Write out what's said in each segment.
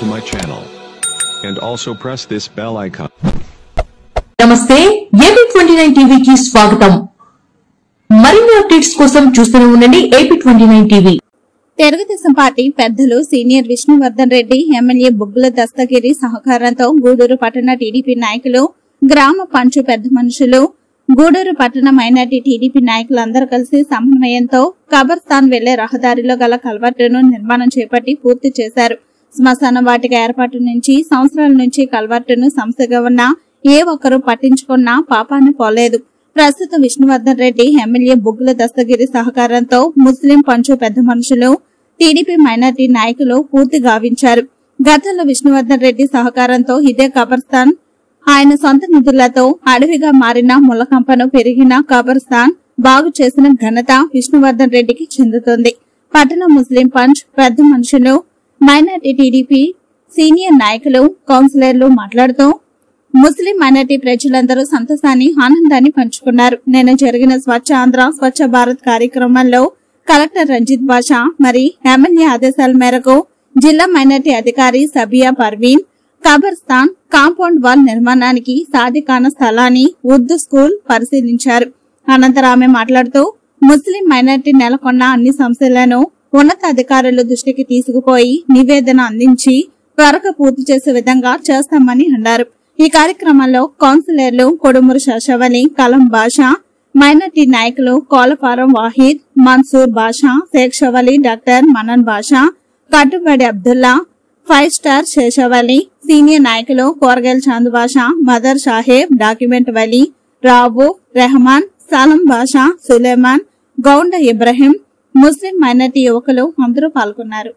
to my channel. And also press this bell icon. నమస్తే AP29 టీవీకి స్వాగతం. మరిన్ని అప్డేట్స్ కోసం చూస్తూనే ఉండండి AP29 టీవీ. తెలుగుదేశం పార్టీ పెద్దలు సీనియర్ విష్ణువర్ధన్ రెడ్డి ఎమ్మెల్యే బుగ్గుల దస్తగిరి సహకారంతో గూడూరు పట్టణ టీడీపీ నాయకులు, గ్రామ పంచు పెద్ద మనుషులు, గూడూరు పట్టణ మైనార్టీ టీడీపీ నాయకులందరూ కలిసి సమన్వయంతో కబర్స్థాన్ వెళ్లే రహదారిలో గల కల్వర్టును నిర్మాణం చేపట్టి పూర్తి చేశారు. శ్మశాన వాటిక ఏర్పాటు నుంచి సంవత్సరాల నుంచి కల్వర్టును సమస్యగా ఉన్న ఏ ఒక్కరూ పట్టించుకున్నా పాపాన్ని పోలేదు. ప్రస్తుతం విష్ణువర్ధన్ రెడ్డి ఎమ్మెల్యే బుగ్గుల దస్తగిరి సహకారంతో ముస్లిం పంచు పెద్ద మనుషులు, టీడీపీ మైనార్టీ నాయకులు పూర్తి గావించారు. గతంలో విష్ణువర్ధన్ రెడ్డి సహకారంతో ఇదే కబర్స్థాన్ ఆయన సొంత నిధులతో అడవిగా మారిన ముళ్లకంపను పెరిగిన కబర్స్థాన్ బాగు చేసిన ఘనత విష్ణువర్ధన్ రెడ్డికి చెందుతుంది. పట్టణ ముస్లిం పంచ్ పెద్ద మనుషులు, మైనార్టీ టీడీపీ సీనియర్ నాయకులు, కౌన్సిలర్లు మాట్లాడుతూ ముస్లిం మైనార్టీ ప్రజలందరూ సంతోషాన్ని, ఆనందాన్ని పంచుకున్నారు. నిన్న జరిగిన స్వచ్ఛ ఆంధ్ర స్వచ్ఛ భారత్ కార్యక్రమంలో కలెక్టర్ రంజిత్ బాషా మరి ఎమ్మెల్యే ఆదేశాల మేరకు జిల్లా మైనార్టీ అధికారి సబియా పర్వీన్ కబర్స్థాన్ కాంపౌండ్ వాల్ నిర్మాణానికి సాధికాన స్థలాన్ని ఉర్దూ స్కూల్ పరిశీలించారు. అనంతరం ఆమె మాట్లాడుతూ ముస్లిం మైనార్టీ నెలకొన్న అన్ని సమస్యలను ఉన్నతాధికారుల దృష్టికి తీసుకుపోయి నివేదన అందించి త్వరగా పూర్తి చేసే విధంగా చేస్తామని అన్నారు. ఈ కార్యక్రమంలో కౌన్సిలర్లు కొడుమూరు శశవలి, కలం బాషా, మైనార్టీ నాయకులు కోలఫారం వాహిద్, మన్సూర్ బాషా, షేక్ షవలి, డాక్టర్ మనన్ బాషా, కట్టుబడి అబ్దుల్లా, 5 స్టార్ శేషవలి, సీనియర్ నాయకులు కూరగాయల చాంద్ బాషా, మదర్ సాహెబ్, డాక్యుమెంట్ వలి, రావు, రెహమాన్, సలం బాషా, సులేమాన్, గౌండ ఇబ్రహీం, ముస్లిం మైనార్టీ యువకులు అందరూ పాల్గొన్నారు.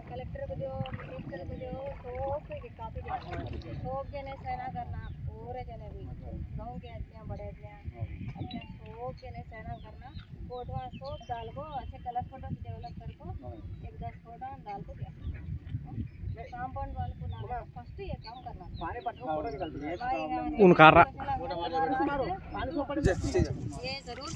कलेक्टर को जो मिनिस्टर को जो सब कॉपी सब जने सहना करना, पूरे जने भी गाँव के अच्छे बड़े अच्छे सब जने सहना करना, फोटो सब डाल को अच्छे कलर फोटो डेवलप कर को 1-10 फोटो डाल को क्या कांपाउंड वाल को ना फर्स्ट ये काम करना पानी पटको फोटो निकालते उनका ये जरूर